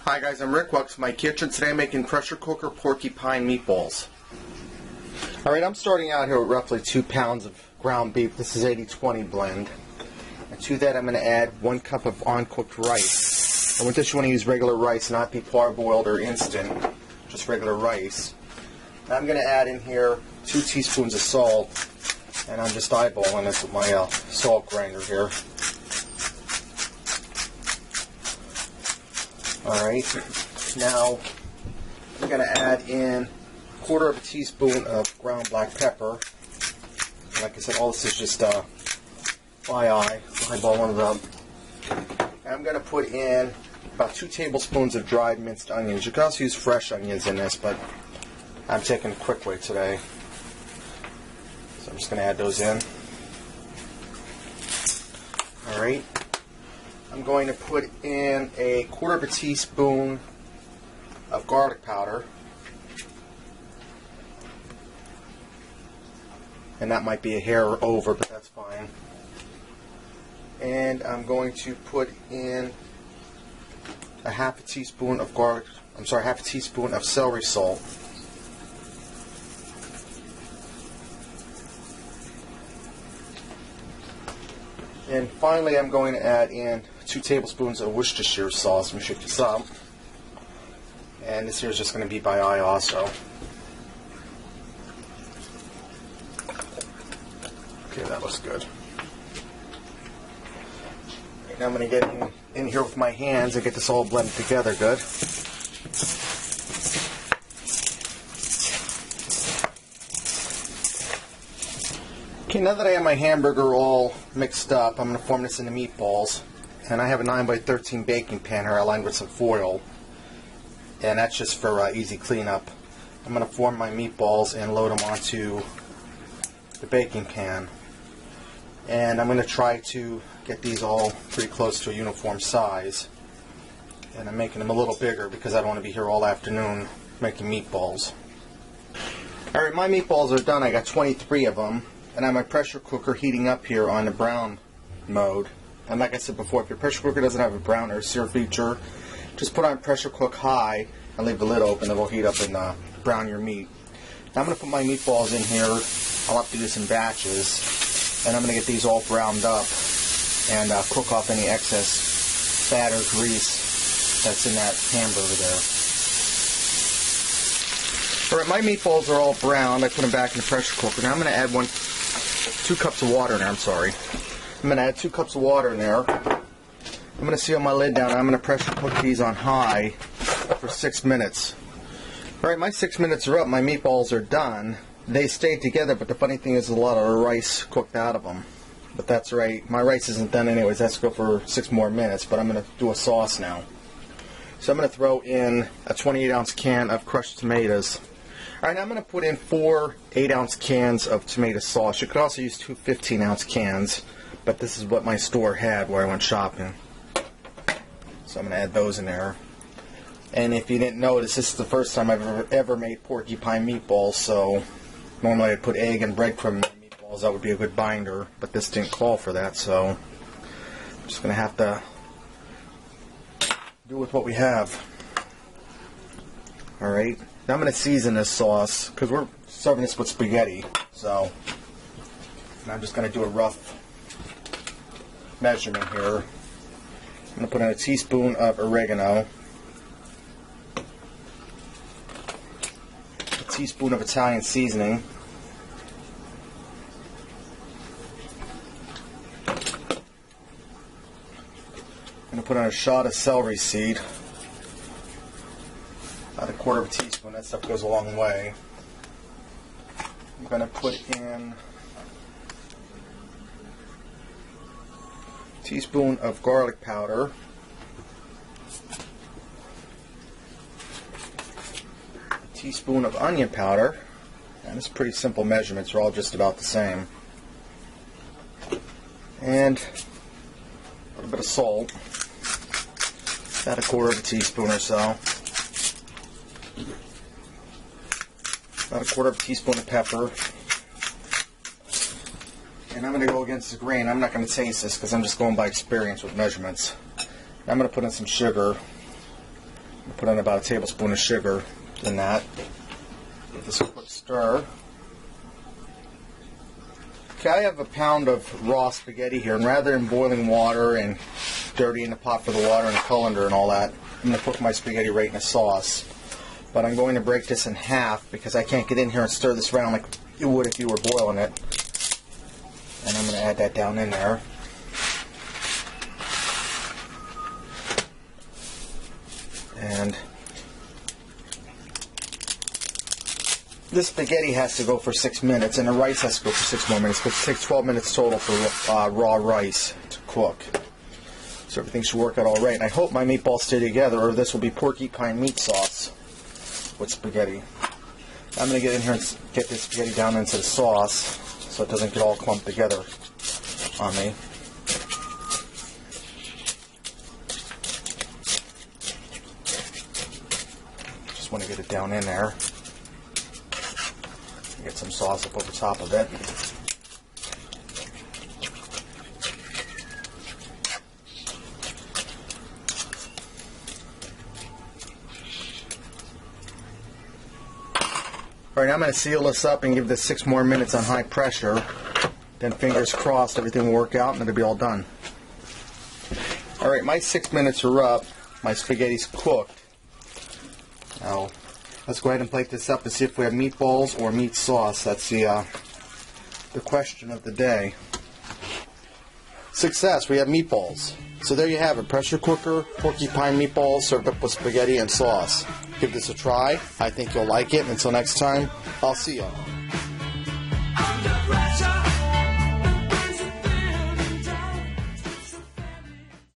Hi guys, I'm Rick. Welcome to my kitchen. Today I'm making pressure cooker porcupine meatballs. Alright, I'm starting out here with roughly 2 pounds of ground beef. This is 80-20 blend. And to that I'm going to add 1 cup of uncooked rice. And with this you want to use regular rice, not be parboiled or instant, just regular rice. And I'm going to add in here 2 teaspoons of salt, and I'm just eyeballing this with my salt grinder here. Alright, now I'm going to add in 1/4 teaspoon of ground black pepper. Like I said, all this is just eyeballing it up. And I'm going to put in about 2 tablespoons of dried minced onions. You can also use fresh onions in this, but I'm taking a quick way today. So I'm just going to add those in. Alright. I'm going to put in a 1/4 teaspoon of garlic powder. And that might be a hair over, but that's fine. And I'm going to put in a half a teaspoon of celery salt. And finally I'm going to add in 2 tablespoons of Worcestershire sauce. Let me shake this up. And this here is just going to be by eye also. Okay, that looks good. Okay, now I'm going to get in here with my hands and get this all blended together good. Okay, now that I have my hamburger all mixed up, I'm going to form this into meatballs. And I have a 9x13 baking pan here. I lined with some foil. And that's just for easy cleanup. I'm going to form my meatballs and load them onto the baking pan. And I'm going to try to get these all pretty close to a uniform size. And I'm making them a little bigger because I don't want to be here all afternoon making meatballs. Alright, my meatballs are done. I got 23 of them. And I have my pressure cooker heating up here on the brown mode. And like I said before, if your pressure cooker doesn't have a brown or sear feature, just put on pressure cook high and leave the lid open. It will heat up and brown your meat. Now I'm going to put my meatballs in here. I'll have to do this in batches. And I'm going to get these all browned up and cook off any excess fat or grease that's in that hamburger there. Alright, my meatballs are all browned. I put them back in the pressure cooker. Now I'm going to add 2 cups of water in there. I'm going to add 2 cups of water in there. I'm going to seal my lid down. I'm going to pressure cook these on high for 6 minutes. Alright, my 6 minutes are up. My meatballs are done. They stayed together, but the funny thing is a lot of the rice cooked out of them. But that's right. My rice isn't done anyways. That's go for 6 more minutes, but I'm going to do a sauce now. So I'm going to throw in a 28-ounce can of crushed tomatoes. Alright, now I'm going to put in 4 8-ounce cans of tomato sauce. You could also use 2 15-ounce cans, but this is what my store had where I went shopping. So I'm going to add those in there. And if you didn't notice, this is the first time I've ever made porcupine meatballs, so normally I'd put egg and breadcrumb in my meatballs. That would be a good binder, but this didn't call for that, so I'm just going to have to do with what we have. Alright, now I'm going to season this sauce, because we're serving this with spaghetti, so I'm just going to do a rough measurement here. I'm going to put in a teaspoon of oregano, a teaspoon of Italian seasoning, I'm going to put in a shot of celery seed, about 1/4 teaspoon. That stuff goes a long way. I'm going to put in a teaspoon of garlic powder, a teaspoon of onion powder, and it's pretty simple measurements. They're all just about the same. And a little bit of salt, about 1/4 teaspoon or so. About 1/4 teaspoon of pepper. And I'm going to go against the grain. I'm not going to taste this because I'm just going by experience with measurements. I'm going to put in some sugar. Put in about a tablespoon of sugar in that. Give this a quick stir. Okay, I have a pound of raw spaghetti here, and rather than boiling water and dirtying the pot for the water and the colander and all that, I'm going to cook my spaghetti right in a sauce. But I'm going to break this in half because I can't get in here and stir this around like you would if you were boiling it. And I'm going to add that down in there. And this spaghetti has to go for 6 minutes, and the rice has to go for 6 more minutes, because it takes 12 minutes total for raw rice to cook. So everything should work out all right. And I hope my meatballs stay together, or this will be porcupine meat sauce with spaghetti. I'm going to get in here and get this spaghetti down into the sauce so it doesn't get all clumped together on me. Just want to get it down in there. Get some sauce up over top of it. Alright, I'm going to seal this up and give this 6 more minutes on high pressure. Then fingers crossed everything will work out and it'll be all done. Alright, my 6 minutes are up. My spaghetti's cooked. Now, let's go ahead and plate this up and see if we have meatballs or meat sauce. That's the question of the day. Success, we have meatballs. So there you have it, pressure cooker, porcupine meatballs served up with spaghetti and sauce. Give this a try. I think you'll like it. Until next time, I'll see you.